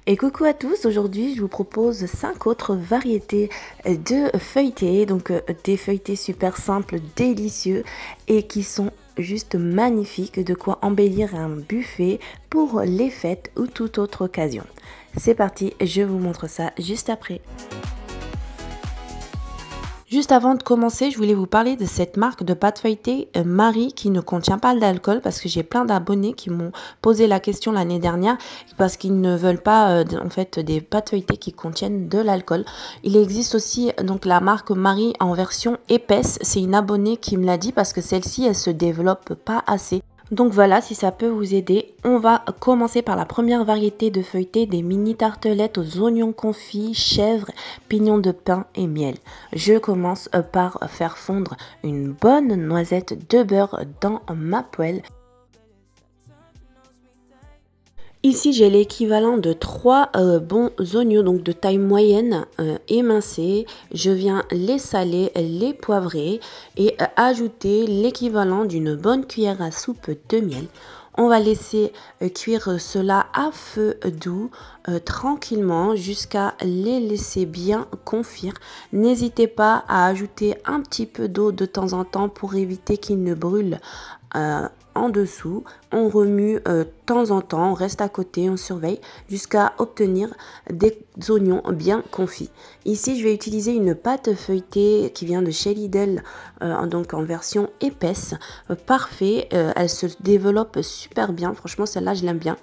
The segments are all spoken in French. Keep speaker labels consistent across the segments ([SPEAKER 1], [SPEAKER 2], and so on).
[SPEAKER 1] Et coucou à tous, aujourd'hui je vous propose 5 autres variétés de feuilletés, donc des feuilletés super simples, délicieux et qui sont juste magnifiques, de quoi embellir un buffet pour les fêtes ou toute autre occasion. C'est parti, je vous montre ça juste après. Juste avant de commencer, je voulais vous parler de cette marque de pâte feuilletée Marie qui ne contient pas d'alcool parce que j'ai plein d'abonnés qui m'ont posé la question l'année dernière parce qu'ils ne veulent pas en fait des pâtes feuilletées qui contiennent de l'alcool. Il existe aussi donc la marque Marie en version épaisse. C'est une abonnée qui me l'a dit parce que celle-ci elle se développe pas assez. Donc voilà, si ça peut vous aider, on va commencer par la première variété de feuilletés, des mini tartelettes aux oignons confits, chèvre, pignons de pain et miel. Je commence par faire fondre une bonne noisette de beurre dans ma poêle. Ici, j'ai l'équivalent de 3 bons oignons, donc de taille moyenne, émincés. Je viens les saler, les poivrer et ajouter l'équivalent d'une bonne cuillère à soupe de miel. On va laisser cuire cela à feu doux tranquillement jusqu'à les laisser bien confire. N'hésitez pas à ajouter un petit peu d'eau de temps en temps pour éviter qu'ils ne brûlent en dessous. On remue de temps en temps, on reste à côté, on surveille jusqu'à obtenir des oignons bien confits. Ici, je vais utiliser une pâte feuilletée qui vient de chez Lidl, donc en version épaisse. Parfait, elle se développe super bien. Franchement, celle-là, je l'aime bien.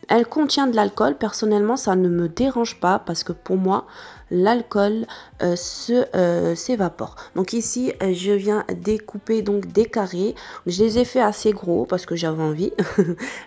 [SPEAKER 1] Elle contient de l'alcool. Personnellement, ça ne me dérange pas parce que pour moi, l'alcool s'évapore. Donc ici, je viens découper donc des carrés. Je les ai fait assez gros parce que j'avais envie.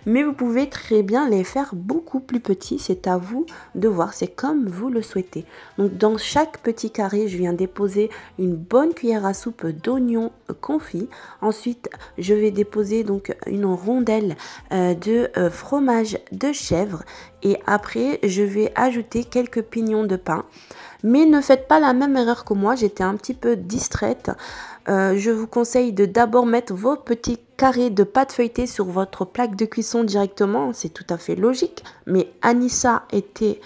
[SPEAKER 1] Mais vous pouvez très bien les faire beaucoup plus petits. C'est à vous de voir. C'est comme vous le souhaitez. Donc dans chaque petit carré, je viens déposer une bonne cuillère à soupe d'oignons confits. Ensuite, je vais déposer donc une rondelle de fromage de chèvre et après je vais ajouter quelques pignons de pain. Mais ne faites pas la même erreur que moi, j'étais un petit peu distraite. Je vous conseille de d'abord mettre vos petits carrés de pâte feuilletée sur votre plaque de cuisson directement, c'est tout à fait logique. Mais Anissa était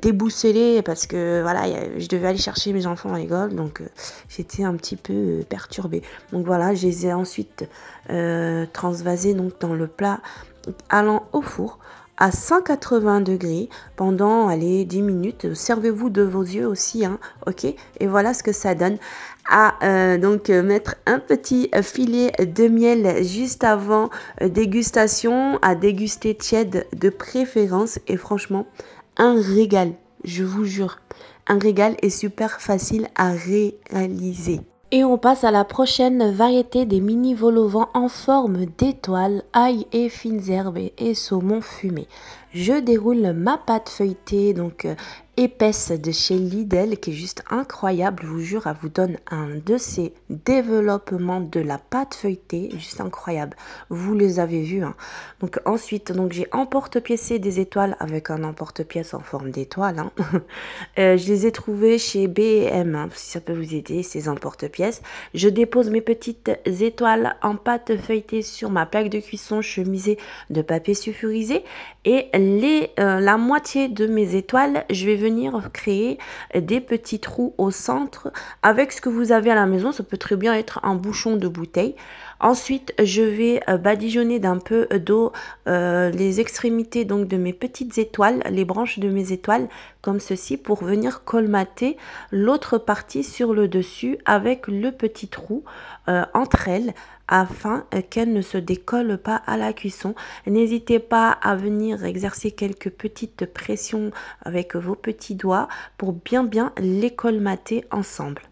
[SPEAKER 1] déboussolée parce que voilà, je devais aller chercher mes enfants à l'école, donc j'étais un petit peu perturbée. Donc voilà, je les ai ensuite transvasés donc dans le plat allant au four à 180 degrés pendant allez, 10 minutes. Servez-vous de vos yeux aussi, hein, ok. Et voilà ce que ça donne. À donc mettre un petit filet de miel juste avant dégustation, à déguster tiède de préférence. Et franchement, un régal, je vous jure. Un régal est super facile à réaliser. Et on passe à la prochaine variété des mini vol au vent en forme d'étoile, ail et fines herbes et saumon fumé. Je déroule ma pâte feuilletée, donc épaisse de chez Lidl, qui est juste incroyable, je vous jure, elle vous donne un de ces développements de la pâte feuilletée, juste incroyable. Vous les avez vus, hein. Donc ensuite, donc j'ai emporte-pièce des étoiles avec un emporte-pièce en forme d'étoile, hein. Je les ai trouvés chez B&M, hein, si ça peut vous aider, ces emporte-pièces. Je dépose mes petites étoiles en pâte feuilletée sur ma plaque de cuisson chemisée de papier sulfurisé et la moitié de mes étoiles, je vais venir créer des petits trous au centre avec ce que vous avez à la maison. Ça peut très bien être un bouchon de bouteille. Ensuite, je vais badigeonner d'un peu d'eau les extrémités donc de mes petites étoiles, les branches de mes étoiles comme ceci pour venir colmater l'autre partie sur le dessus avec le petit trou entre elles afin qu'elles ne se décollent pas à la cuisson. N'hésitez pas à venir exercer quelques petites pressions avec vos petits doigts pour bien les colmater ensemble.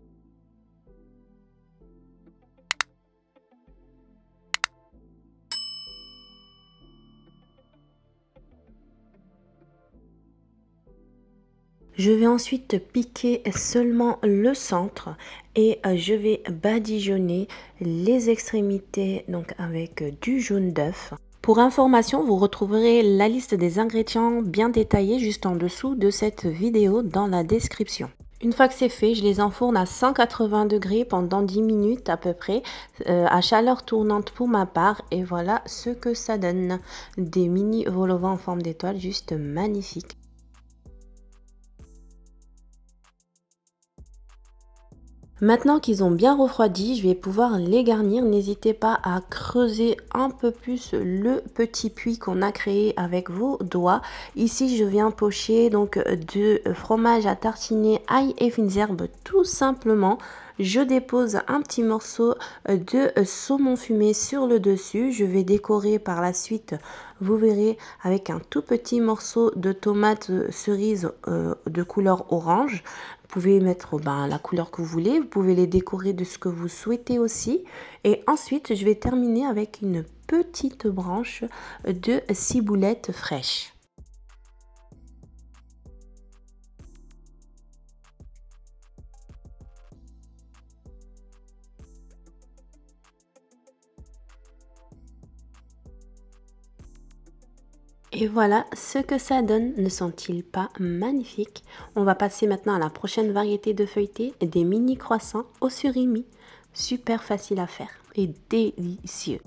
[SPEAKER 1] Je vais ensuite piquer seulement le centre et je vais badigeonner les extrémités donc avec du jaune d'œuf. Pour information, vous retrouverez la liste des ingrédients bien détaillée juste en dessous de cette vidéo dans la description. Une fois que c'est fait, je les enfourne à 180 degrés pendant 10 minutes à peu près, à chaleur tournante pour ma part. Et voilà ce que ça donne. Des mini vol au vent en forme d'étoile, juste magnifiques. Maintenant qu'ils ont bien refroidi, je vais pouvoir les garnir. N'hésitez pas à creuser un peu plus le petit puits qu'on a créé avec vos doigts. Ici, je viens pocher donc de fromage à tartiner, ail et fines herbes tout simplement. Je dépose un petit morceau de saumon fumé sur le dessus. Je vais décorer par la suite, vous verrez, avec un tout petit morceau de tomate cerise de couleur orange. Vous pouvez mettre la couleur que vous voulez, vous pouvez les décorer de ce que vous souhaitez aussi. Et ensuite, je vais terminer avec une petite branche de ciboulette fraîche. Et voilà ce que ça donne, ne sont-ils pas magnifiques? On va passer maintenant à la prochaine variété de feuilletés, des mini croissants au surimi. Super facile à faire et délicieux.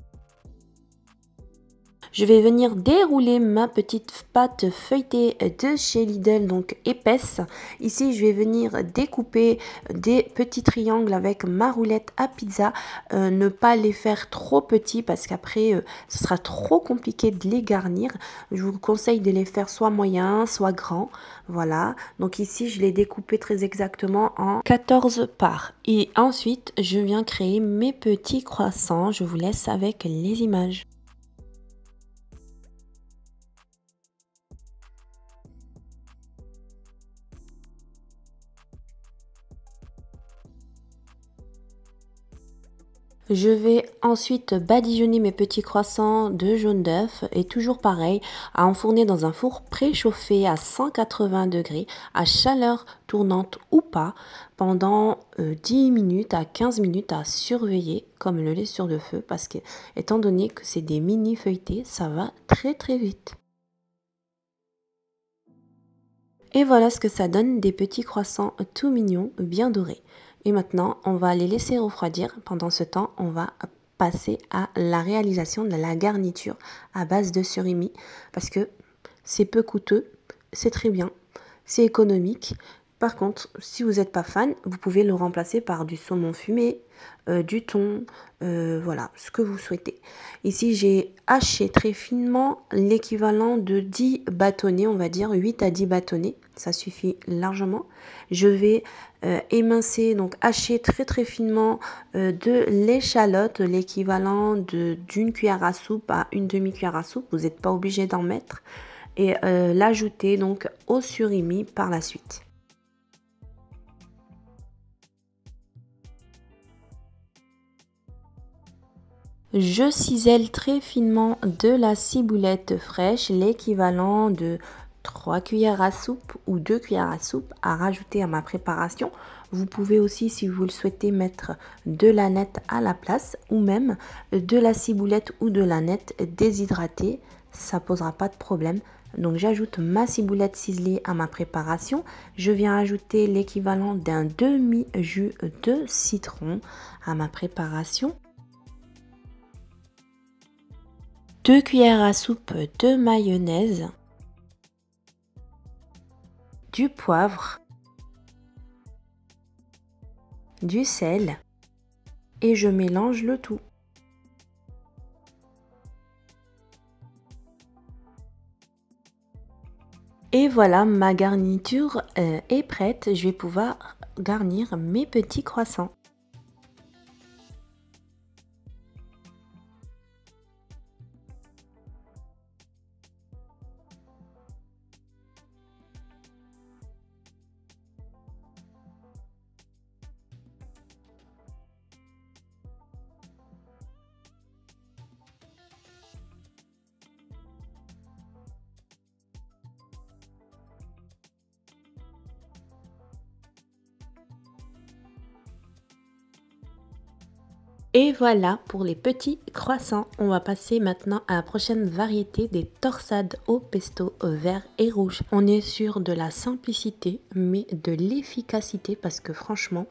[SPEAKER 1] Je vais venir dérouler ma petite pâte feuilletée de chez Lidl, donc épaisse. Ici, je vais venir découper des petits triangles avec ma roulette à pizza. Ne pas les faire trop petits parce qu'après, ce sera trop compliqué de les garnir. Je vous conseille de les faire soit moyens, soit grands. Voilà, donc ici, je l'ai découpé très exactement en 14 parts. Et ensuite, je viens créer mes petits croissants. Je vous laisse avec les images. Je vais ensuite badigeonner mes petits croissants de jaune d'œuf et toujours pareil, à enfourner dans un four préchauffé à 180 degrés, à chaleur tournante ou pas, pendant 10 minutes à 15 minutes à surveiller comme le lait sur le feu parce que étant donné que c'est des mini feuilletés, ça va très vite. Et voilà ce que ça donne, des petits croissants tout mignons, bien dorés. Et maintenant, on va les laisser refroidir. Pendant ce temps, on va passer à la réalisation de la garniture à base de surimi parce que c'est peu coûteux, c'est très bien, c'est économique. Par contre, si vous n'êtes pas fan, vous pouvez le remplacer par du saumon fumé, du thon, voilà, ce que vous souhaitez. Ici, j'ai haché très finement l'équivalent de 10 bâtonnets, on va dire 8 à 10 bâtonnets, ça suffit largement. Je vais émincer, donc hacher très finement de l'échalote, l'équivalent d'une cuillère à soupe à une demi-cuillère à soupe, vous n'êtes pas obligé d'en mettre, et l'ajouter donc au surimi par la suite. Je cisèle très finement de la ciboulette fraîche, l'équivalent de 3 cuillères à soupe ou 2 cuillères à soupe à rajouter à ma préparation. Vous pouvez aussi, si vous le souhaitez, mettre de l'aneth à la place ou même de la ciboulette ou de l'aneth déshydratée. Ça posera pas de problème. Donc j'ajoute ma ciboulette ciselée à ma préparation. Je viens ajouter l'équivalent d'un demi-jus de citron à ma préparation. 2 cuillères à soupe de mayonnaise, du poivre, du sel et je mélange le tout. Et voilà, ma garniture est prête. Je vais pouvoir garnir mes petits croissants. Et voilà pour les petits croissants. On va passer maintenant à la prochaine variété des torsades au pesto vert et rouge. On est sur de la simplicité mais de l'efficacité parce que franchement,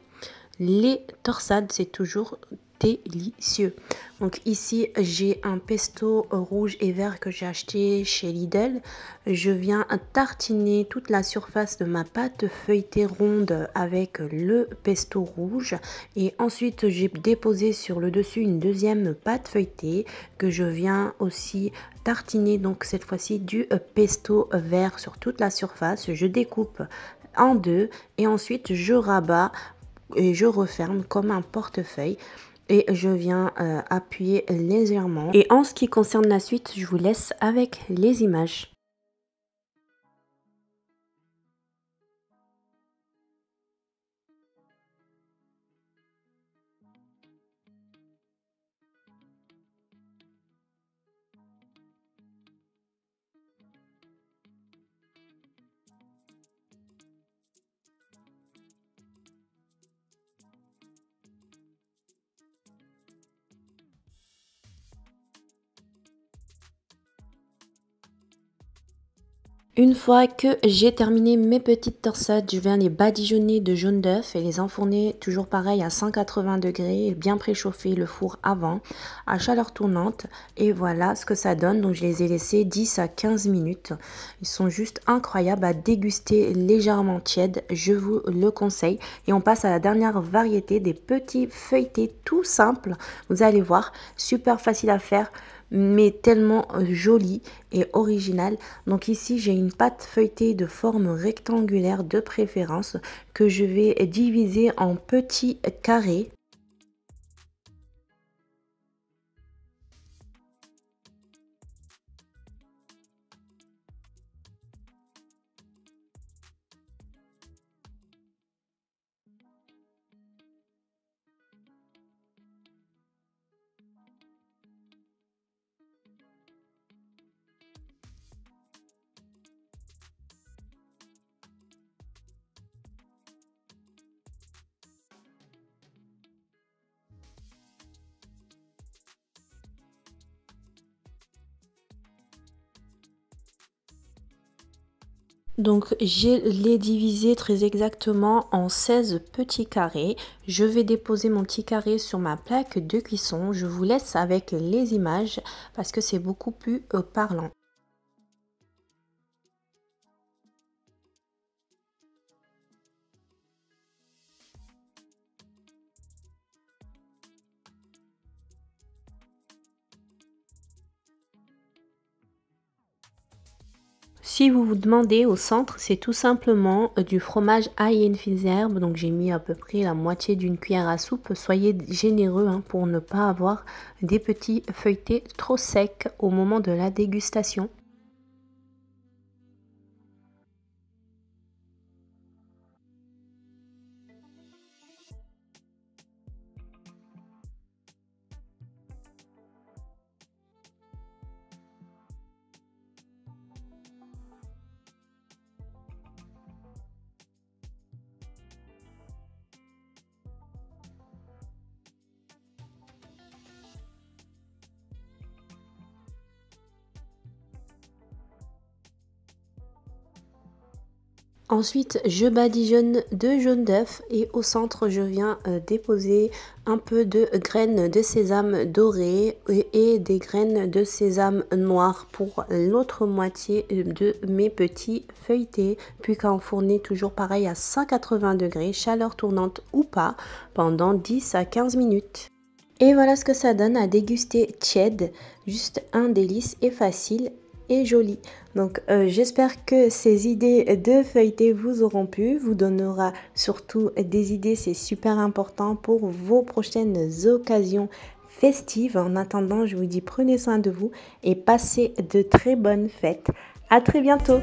[SPEAKER 1] les torsades c'est toujours délicieux. Donc ici, j'ai un pesto rouge et vert que j'ai acheté chez Lidl. Je viens tartiner toute la surface de ma pâte feuilletée ronde avec le pesto rouge. Et ensuite, j'ai déposé sur le dessus une deuxième pâte feuilletée que je viens aussi tartiner. Donc cette fois-ci du pesto vert sur toute la surface. Je découpe en deux et ensuite je rabats et je referme comme un portefeuille. Et je viens appuyer légèrement. Et en ce qui concerne la suite, je vous laisse avec les images. Une fois que j'ai terminé mes petites torsades, je viens les badigeonner de jaune d'œuf et les enfourner toujours pareil à 180 degrés, bien préchauffer le four avant, à chaleur tournante. Et voilà ce que ça donne. Donc je les ai laissés 10 à 15 minutes. Ils sont juste incroyables à déguster, légèrement tièdes, je vous le conseille. Et on passe à la dernière variété, des petits feuilletés tout simples. Vous allez voir, super facile à faire, mais tellement joli et original. Donc ici j'ai une pâte feuilletée de forme rectangulaire de préférence que je vais diviser en petits carrés. Donc je l'ai divisé très exactement en 16 petits carrés. Je vais déposer mon petit carré sur ma plaque de cuisson. Je vous laisse avec les images parce que c'est beaucoup plus parlant. Si vous vous demandez, au centre, c'est tout simplement du fromage ail et fines herbes. Donc j'ai mis à peu près la moitié d'une cuillère à soupe. Soyez généreux hein, pour ne pas avoir des petits feuilletés trop secs au moment de la dégustation. Ensuite, je badigeonne de jaune d'œuf et au centre, je viens déposer un peu de graines de sésame dorées et des graines de sésame noires pour l'autre moitié de mes petits feuilletés. Puis qu'à enfourner toujours pareil à 180 degrés, chaleur tournante ou pas, pendant 10 à 15 minutes. Et voilà ce que ça donne à déguster tiède, juste un délice et facile et joli. Donc j'espère que ces idées de feuilleté vous auront plu, vous donnera surtout des idées, c'est super important pour vos prochaines occasions festives. En attendant, je vous dis prenez soin de vous et passez de très bonnes fêtes. À très bientôt.